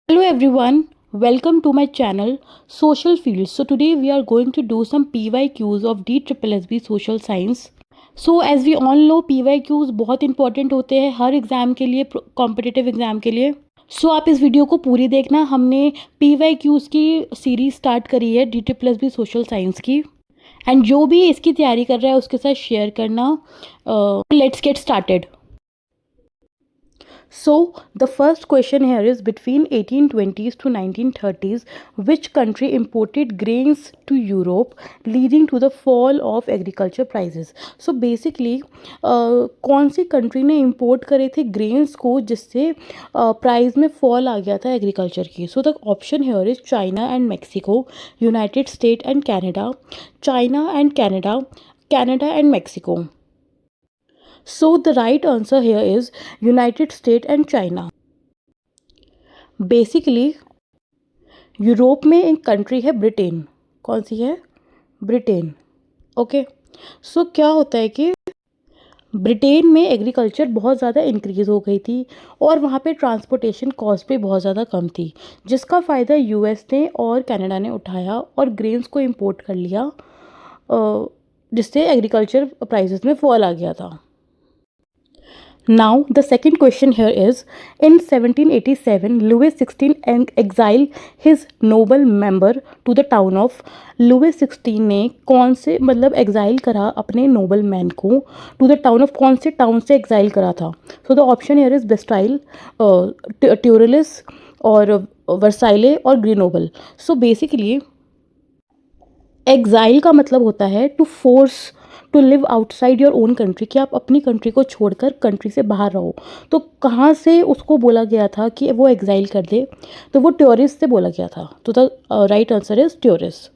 Hello everyone, welcome to my channel Social Fields. So today we are going to do some PYQs of DSSSB Social Science. So as we all know PYQs बहुत important होते हैं हर exam के लिए, competitive exam के लिए. सो आप इस video को पूरी देखना. हमने PYQs की सीरीज स्टार्ट करी है DSSSB सोशल साइंस की, एंड जो भी इसकी तैयारी कर रहा है उसके साथ शेयर करना. Let's get started. So the first question here is between 1820s to 1930s, which country imported grains to Europe, leading to the fall of agriculture prices? So basically कौन सी कंट्री ने इंपोर्ट करे थे grains को जिससे price में fall आ गया था agriculture की? सो the option here is China and Mexico, United state and Canada, China and Canada, Canada and Mexico. So the right answer here is United States and China. Basically Europe में एक country है Britain. कौन सी है? Britain. Okay. सो क्या होता है कि Britain में एग्रीकल्चर बहुत ज़्यादा इंक्रीज़ हो गई थी और वहाँ पे ट्रांसपोर्टेशन कॉस्ट भी बहुत ज़्यादा कम थी, जिसका फ़ायदा यूएस ने और कनाडा ने उठाया और ग्रेन्स को इंपोर्ट कर लिया, जिससे एग्रीकल्चर प्राइसेस में फॉल आ गया था. Now, the second question here is, in 1787, Louis XVI exiled his noble member to the town of. Louis XVI ने कौन से एग्जाइल करा अपने नोबल मैन को टू द टाउन ऑफ? कौन से टाउन से एग्जाइल करा था? So the option here is Bastille, Tuileries और वर्साइले और ग्रीनोबल. सो बेसिकली एग्जाइल का मतलब होता है to force to live outside your own country, कि आप अपनी कंट्री को छोड़कर कंट्री से बाहर रहो. तो कहाँ से उसको बोला गया था कि वो एग्जाइल कर दे? तो वो टूरिस्ट से बोला गया था. तो the right answer is tourist.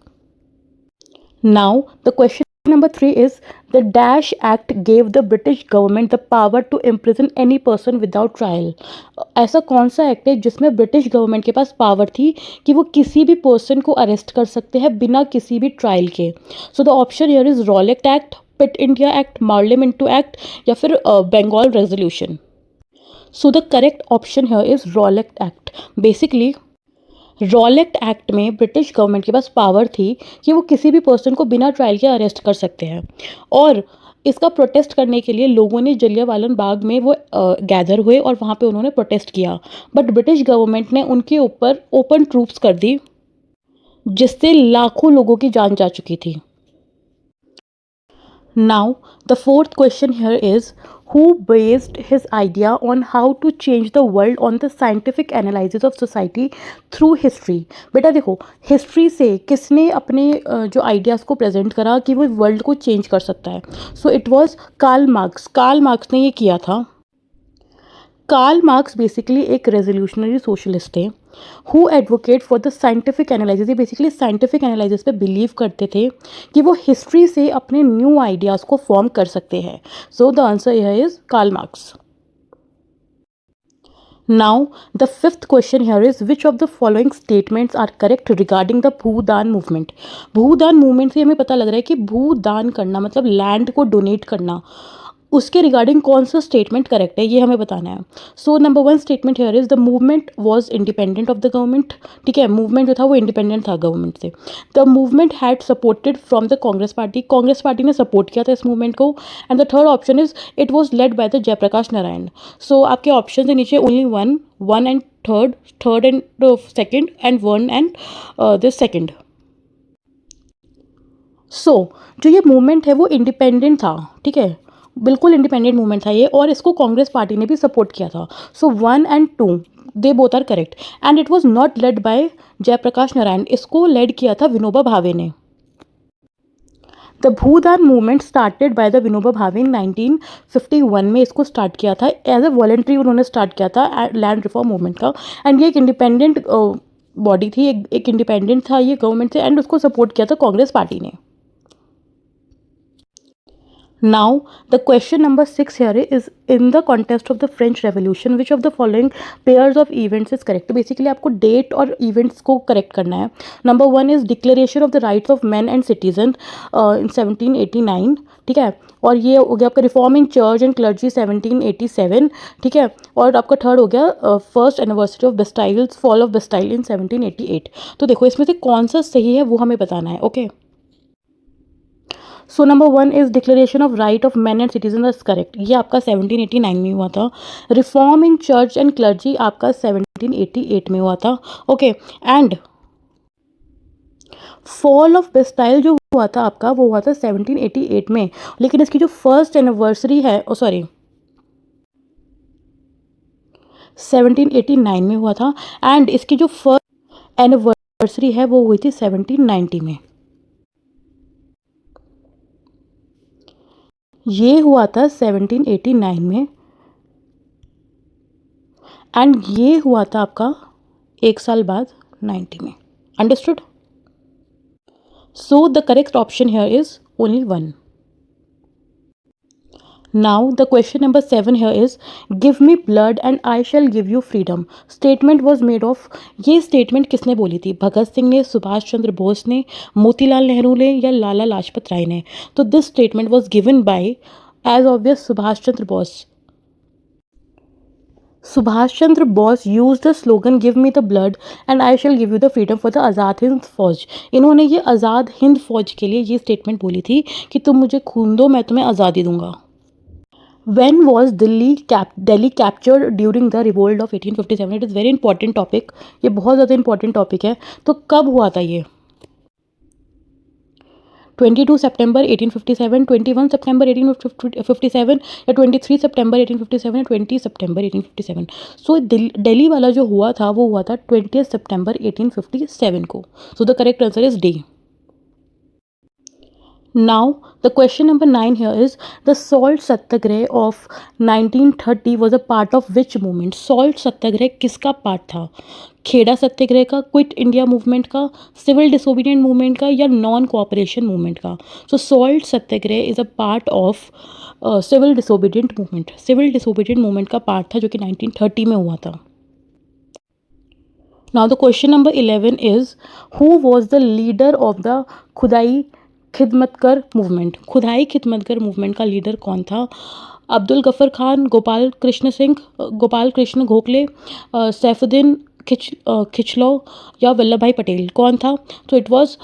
Now the question number 3 is, the Dash Act gave the British government the power to imprison any person without trial. ऐसा कौन सा एक्ट है जिसमें ब्रिटिश गवर्नमेंट के पास पावर थी कि वो किसी भी पर्सन को अरेस्ट कर सकते हैं बिना किसी भी ट्रायल के? So the option here is Rowlatt Act, Pitt India Act, Morley Minto Act या फिर Bengal resolution. So the correct option here is Rowlatt Act. Basically Rowlatt Act में ब्रिटिश गवर्नमेंट के पास पावर थी कि वो किसी भी पर्सन को बिना ट्रायल के अरेस्ट कर सकते हैं, और इसका प्रोटेस्ट करने के लिए लोगों ने जलियांवाला बाग में वो गैदर हुए और वहाँ पे उन्होंने प्रोटेस्ट किया. बट ब्रिटिश गवर्नमेंट ने उनके ऊपर ओपन ट्रूप्स कर दी, जिससे लाखों लोगों की जान जा चुकी थी. Now, the fourth question here is, who based his idea on how to change the world on the scientific analysis of society through history? बेटा देखो, हिस्ट्री से किसने अपने जो आइडियाज़ को प्रेजेंट करा कि वो वर्ल्ड को चेंज कर सकता है? So it was Karl Marx. Karl Marx ने ये किया था. कार्ल मार्क्स बेसिकली एक रेजोल्यूशनरी सोशलिस्ट थे who advocate for the scientific analysis. ये बेसिकली साइंटिफिक एनालिसिस पे बिलीव करते थे कि वो हिस्ट्री से अपने न्यू आइडियाज़ को फॉर्म कर सकते हैं. So the answer here is Karl Marx. Now, the fifth question here is, which of the following statements are correct regarding the Bhoodan movement? Bhoodan movement से हमें पता लग रहा है कि भूदान करना मतलब लैंड को डोनेट करना. उसके रिगार्डिंग कौन सा स्टेटमेंट करेक्ट है ये हमें बताना है. So number 1 statement here is, the movement was independent of the government. ठीक है, मूवमेंट जो था वो इंडिपेंडेंट था गवर्नमेंट से. The movement had supported from the Congress party. Congress party ने सपोर्ट किया था इस मूवमेंट को. And the third option is, it was led by the Jayaprakash Narayan. So आपके ऑप्शन के नीचे only one and third and second and one and the second. So जो ये मूवमेंट है वो इंडिपेंडेंट था. ठीक है, बिल्कुल इंडिपेंडेंट मूवमेंट था ये, और इसको कांग्रेस पार्टी ने भी सपोर्ट किया था. So 1 and 2 they both are correct. And it was not led by Jayaprakash Narayan. इसको लेड किया था विनोबा भावे ने. The Bhoodan movement started by the Vinoba Bhave in 1951 में इसको स्टार्ट किया था. एज ए वॉलेंट्री उन्होंने स्टार्ट किया था लैंड रिफॉर्म मूवमेंट का. एंड ये एक इंडिपेंडेंट बॉडी थी, एक इंडिपेंडेंट था ये गवर्नमेंट से, एंड उसको सपोर्ट किया था कांग्रेस पार्टी ने. Now, the question number 6 here is in the context of the French Revolution, which of the following pairs of events is correct? तो बेसिकली आपको डेट और इवेंट्स को करेक्ट करना है. Number 1 is declaration of the rights of man and citizen इन 1789. ठीक है, और ये हो गया आपका रिफॉर्मिंग चर्च एंड क्लर्जी 1787. ठीक है, और आपका थर्ड हो गया first anniversary of Bastilles, fall of Bastille in 1788. तो देखो इसमें से कौन सा सही है वो हमें बताना है. Okay, so number 1 is declaration of right of man and citizen is correct. ये आपका 1789 में हुआ था. Reform in church and clergy आपका 1788 में हुआ था. Okay, and fall of Bastille जो हुआ था आपका वो हुआ था 1788 में. लेकिन इसकी जो फर्स्ट एनिवर्सरी है, ओ सॉरी, 1789 में हुआ था. एंड इसकी जो फर्स्ट एनिवर्सरी है वो हुई थी 1790 में. ये हुआ था 1789 में एंड ये हुआ था आपका एक साल बाद 90 में. Understood? So the correct option here is only 1. Now the question number 7 here is give me blood and I shell give you freedom. Statement was made of. ये स्टेटमेंट किसने बोली थी? भगत सिंह ने, सुभाष चंद्र बोस ने, मोतीलाल नेहरू ने या लाला लाजपत राय ने? तो this statement was given by as obvious Subhash Chandra Bose. Subhash Chandra Bose used the slogan "Give me the blood and I shall give you the freedom" for the Azad Hind फौज. इन्होंने ये आज़ाद हिंद फौज के लिए ये स्टेटमेंट बोली थी कि तुम मुझे खून दो, मैं तुम्हें आज़ादी दूंगा. When was Delhi captured during the revolt of 1857? It is very important topic. ये बहुत ज़्यादा important topic है. तो कब हुआ था ये? 22 सितंबर 1857, 21 सितंबर 1857 या 23 सितंबर 1857 या 20 सितंबर 1857. सो दिल्ली वाला जो हुआ था वो हुआ था 20 सितंबर 1857 को. सो the correct answer is D. Now, the question number 9 here is the salt satyagrah of 1930 was a part of which movement? Salt satyagrah किसका पार्ट था? खेड़ा सत्याग्रह का, क्विट इंडिया मूवमेंट का, सिविल डिसोबीडियंट मूवमेंट का या नॉन कोऑपरेशन मूवमेंट का? So salt Satyagraha is a part of civil disobedient movement. Civil disobedient movement का part था जो कि 1930 में हुआ था. Now the question number 11 is who was the leader of the खुदाई खिदमतगर मूवमेंट? खुदाई खिदमतगर मूवमेंट का लीडर कौन था? अब्दुल गफ़र खान, गोपाल कृष्ण सिंह, गोपाल कृष्ण गोखले, सैफुद्दीन खिचलो या वल्लभ भाई पटेल? कौन था? तो इट वाज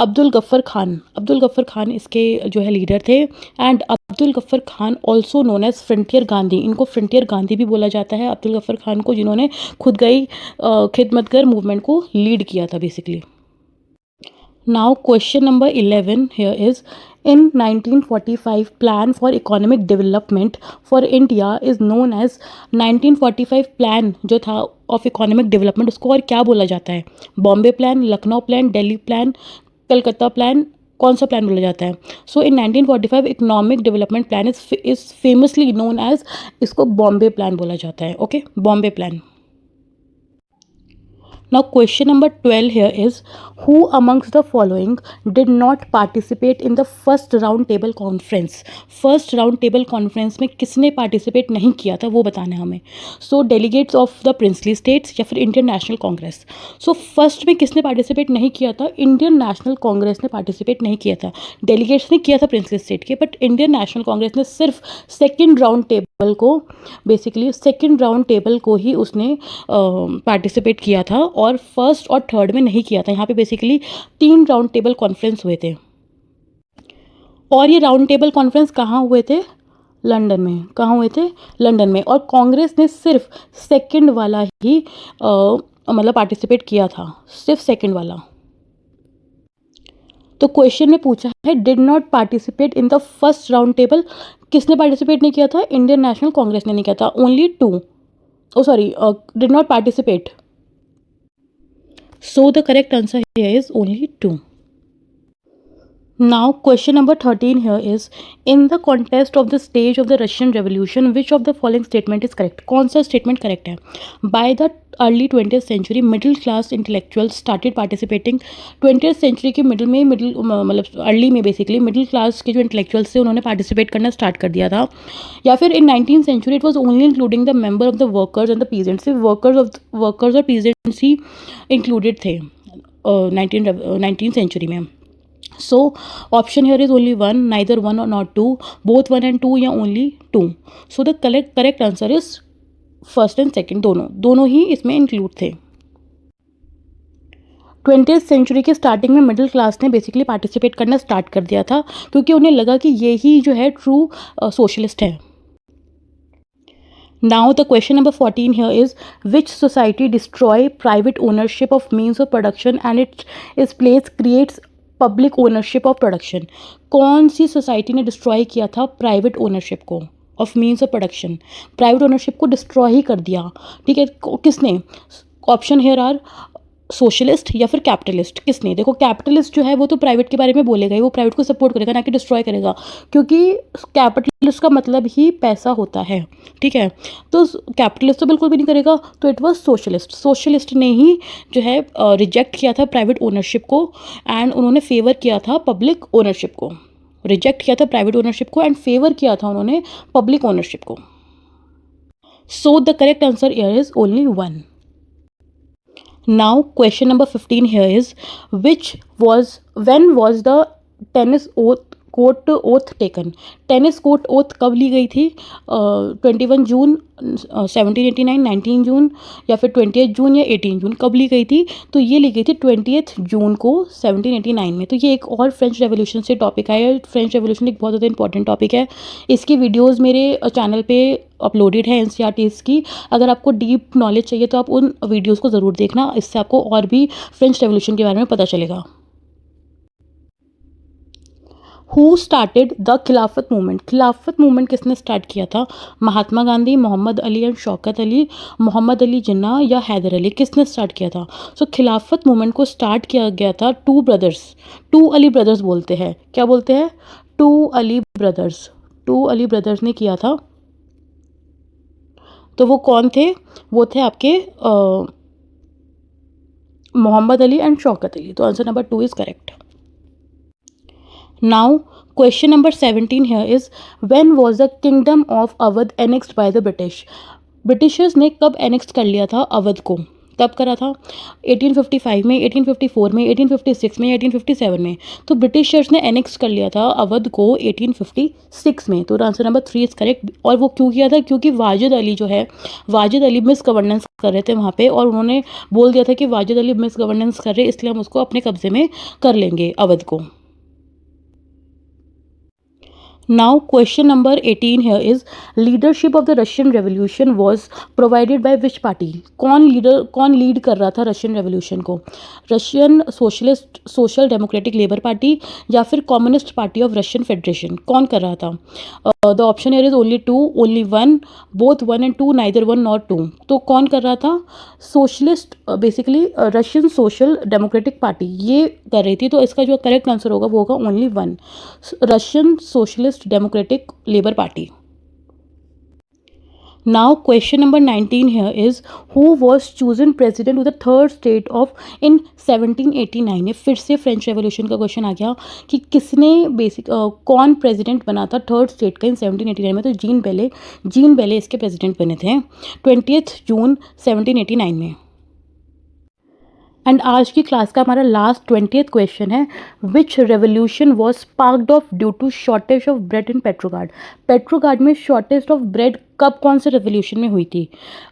अब्दुल गफ़र खान. अब्दुल गफ़र खान इसके जो है लीडर थे. And Abdul Ghaffar Khan also known as frontier Gandhi. इनको फ्रंटियर गांधी भी बोला जाता है, अब्दुल गफ़र खान को, जिन्होंने खुदगई खिदमतगर मूवमेंट को लीड किया था basically. Now question number 11 here is in 1945 plan for economic development for India is known as 1945 plan जो था of economic development, उसको और क्या बोला जाता है? Bombay plan, Lucknow plan, Delhi plan, Calcutta plan, कौन सा प्लान बोला जाता है? So in 1945 economic development plan is famously known as, इसको बॉम्बे प्लान बोला जाता है. Okay, Bombay plan. Now question number 12 here is who amongst the following did not participate in the first round table conference? First round table conference में किसने participate नहीं किया था वो बताना है हमें. So delegates of the princely states या फिर Indian National Congress. So first में किसने participate नहीं किया था? Indian National Congress ने participate नहीं किया था. Delegates ने किया था princely state के, but Indian National Congress ने सिर्फ second round table को, बेसिकली सेकेंड राउंड टेबल को ही उसने पार्टिसिपेट किया था और फर्स्ट और थर्ड में नहीं किया था. यहाँ पे बेसिकली 3 राउंड टेबल कॉन्फ्रेंस हुए थे. और ये राउंड टेबल कॉन्फ्रेंस कहाँ हुए थे? लंदन में. कहाँ हुए थे? लंदन में. और कांग्रेस ने सिर्फ सेकेंड वाला ही मतलब पार्टिसिपेट किया था, सिर्फ सेकेंड वाला. तो क्वेश्चन में पूछा है did not participate in the first round table. किसने पार्टिसिपेट नहीं किया था? इंडियन नेशनल कांग्रेस ने नहीं किया था. Only 2, oh sorry, did not participate. So the correct answer here is only 2. Now, question number 13 here is, in the context of the stage of the Russian Revolution, which of the following statement is correct? कौन सा statement correct है? By the early 20th century, middle class intellectuals started participating. 20th century के मतलब early में basically middle class के जो intellectuals थे उन्होंने पार्टिसिपेट करना स्टार्ट कर दिया था, या फिर इन 19th century it was only including the member of the workers and the peasants, सिर्फ वर्कर्स और पीजेंट्स ही इंक्लूडेड थे 19th century में. So option here is only one, neither one or not two, both one and two या only two. So the correct answer is first and second, दोनों ही इसमें include थे. 20th century के starting में middle class ने basically participate करना start कर दिया था, क्योंकि उन्हें लगा कि ये ही जो है ट्रू सोशलिस्ट है. Now the question number 14 here is, which society destroy private ownership of means of production and its place creates public ownership of production? कौन सी सोसाइटी ने डिस्ट्रॉय किया था प्राइवेट ओनरशिप को of means of production? Private ownership को destroy ही कर दिया. ठीक है, किसने? ऑप्शन हेयर आर सोशलिस्ट या फिर कैपिटलिस्ट. किसने? देखो, कैपिटलिस्ट जो है वो तो प्राइवेट के बारे में बोलेगा ही, वो प्राइवेट को सपोर्ट करेगा ना कि डिस्ट्रॉय करेगा, क्योंकि कैपिटलिस्ट का मतलब ही पैसा होता है. ठीक है, तो कैपिटलिस्ट तो बिल्कुल भी नहीं करेगा, तो इट वाज सोशलिस्ट ने ही जो है रिजेक्ट किया था प्राइवेट ओनरशिप को, एंड उन्होंने फेवर किया था पब्लिक ओनरशिप को. रिजेक्ट किया था प्राइवेट ओनरशिप को एंड फेवर किया था उन्होंने पब्लिक ओनरशिप को. सो the correct answer here is only one. Now question number 15 here is, when was the tennis court oath taken? Tennis court oath कब ली गई थी? 21 जून 1789, 19 जून या फिर 20 जून या 18 जून, कब ली गई थी? तो ये ली गई थी 20 जून को 1789 में. तो ये एक और फ्रेंच रेवोल्यूशन से टॉपिक है. फ्रेंच रेवोल्यूशन एक बहुत ज़्यादा इंपॉर्टेंट टॉपिक है. इसकी वीडियोज़ मेरे चैनल पे अपलोडेड है एनसीईआरटीज़ की. अगर आपको डीप नॉलेज चाहिए तो आप उन वीडियोज़ को ज़रूर देखना, इससे आपको और भी फ्रेंच रेवोल्यूशन के बारे में पता चलेगा. हु स्टार्टेड द खिलाफत मूवमेंट? खिलाफत मूवमेंट किसने स्टार्ट किया था? महात्मा गांधी, मोहम्मद अली एंड शौकत अली, मोहम्मद अली जिन्ना या हैदर अली? किसने स्टार्ट किया था? सो खिलाफत मूवमेंट को स्टार्ट किया गया था टू अली ब्रदर्स बोलते हैं. क्या बोलते हैं? टू अली ब्रदर्स ने किया था. तो वो कौन थे? वो थे आपके मोहम्मद अली एंड शौकत अली. तो answer number 2 is correct. Now question number 17 here is, when was the kingdom of Awadh annexed by the British? Britishers ने कब एनेक्स कर लिया था अवध को? कब करा था? 1855 में, 1854 में, 1856 में या 1857 में? तो ब्रिटिशर्स ने एनेक्स कर लिया था अवध को 1856 में. तो आंसर नंबर 3 इज करेक्ट. और वो क्यों किया था? क्योंकि वाजिद अली मिस गवर्नेंस कर रहे थे वहाँ पे, और उन्होंने बोल दिया था कि वाजिद अली मिस गवर्नेंस कर रहे, इसलिए हम उसको अपने कब्जे में कर लेंगे अवध को. Now question number 18 here is, leadership of the Russian Revolution was provided by which party? कौन लीड कर रहा था रशियन रेवोल्यूशन को? Russian social democratic labour party या फिर communist party of Russian federation? कौन कर रहा था? The option here is only two, only one, both one and two, neither one not two. तो कौन कर रहा था? Socialist, basically Russian social democratic party ये कर रही थी. तो इसका जो करेक्ट आंसर होगा वो होगा only one, Russian socialist democratic labour party. Now question number 19 here is, who was chosen president of the third state of in 1789? ये फिर से फ्रेंच रेवोल्यूशन का क्वेश्चन आ गया कि किसने कौन प्रेसिडेंट बना था थर्ड स्टेट का इन 1789 में? तो जीन बेले इसके प्रेसिडेंट बने थे 20 जून 1789 में. एंड आज की क्लास का हमारा लास्ट 20th क्वेश्चन है, which revolution was sparked off due to shortage of bread in Petrograd? Petrograd में शॉर्टेज ऑफ ब्रेड कब, कौन से रेवोल्यूशन में हुई थी?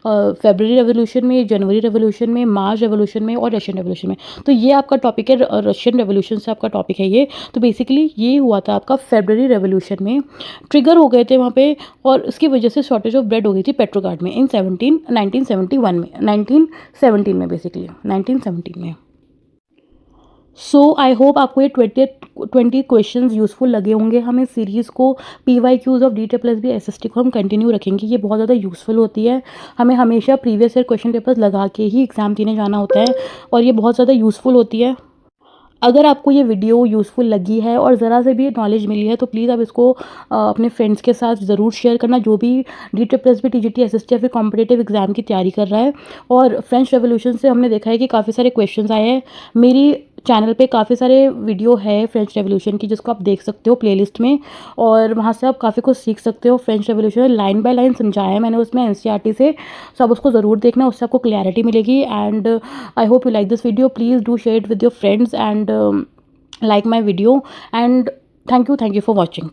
फेब्रुअरी रेवोल्यूशन में, जनवरी रेवोल्यूशन में, मार्च रेवोल्यूशन में और रशियन रेवोल्यूशन में? तो ये आपका टॉपिक है, रशियन रेवोल्यूशन से आपका टॉपिक है ये. तो बेसिकली ये हुआ था आपका फेब्रुअरी रेवोल्यूशन में, ट्रिगर हो गए थे वहाँ पे, और इसकी वजह से शॉर्टेज ऑफ ब्रेड हो गई थी पेट्रोगार्ड में इन 1917 में, बेसिकली 1917 में. सो आई होप आपको ये 20 क्वेश्चंस यूज़फुल लगे होंगे. हम इस सीरीज़ को PYQs ऑफ DTA+B SST को हम कंटिन्यू रखेंगे. ये बहुत ज़्यादा यूज़फुल होती है. हमें हमेशा प्रीवियस ईयर क्वेश्चन पेपर्स लगा के ही एग्ज़ाम देने जाना होता है, और ये बहुत ज़्यादा यूज़फुल होती है. अगर आपको ये वीडियो यूज़फुल लगी है और ज़रा से भी नॉलेज मिली है तो प्लीज़ आप इसको अपने फ्रेंड्स के साथ ज़रूर शेयर करना, जो भी DSSB TGT SST या फिर कॉम्पिटिटिव एग्ज़ाम की तैयारी कर रहा है। और फ्रेंच रेवोल्यूशन से हमने देखा है कि काफ़ी सारे क्वेश्चंस आए हैं। मेरी चैनल पे काफ़ी सारे वीडियो है फ्रेंच रेवोल्यूशन की, जिसको आप देख सकते हो प्लेलिस्ट में, और वहाँ से आप काफ़ी कुछ सीख सकते हो। French revolution line by line समझाया है मैंने उसमें NCERT से, सो आप उसको ज़रूर देखना, उससे आपको क्लैरिटी मिलेगी। And I hope you like this video, please do share it with your friends and like my video, and thank you for watching.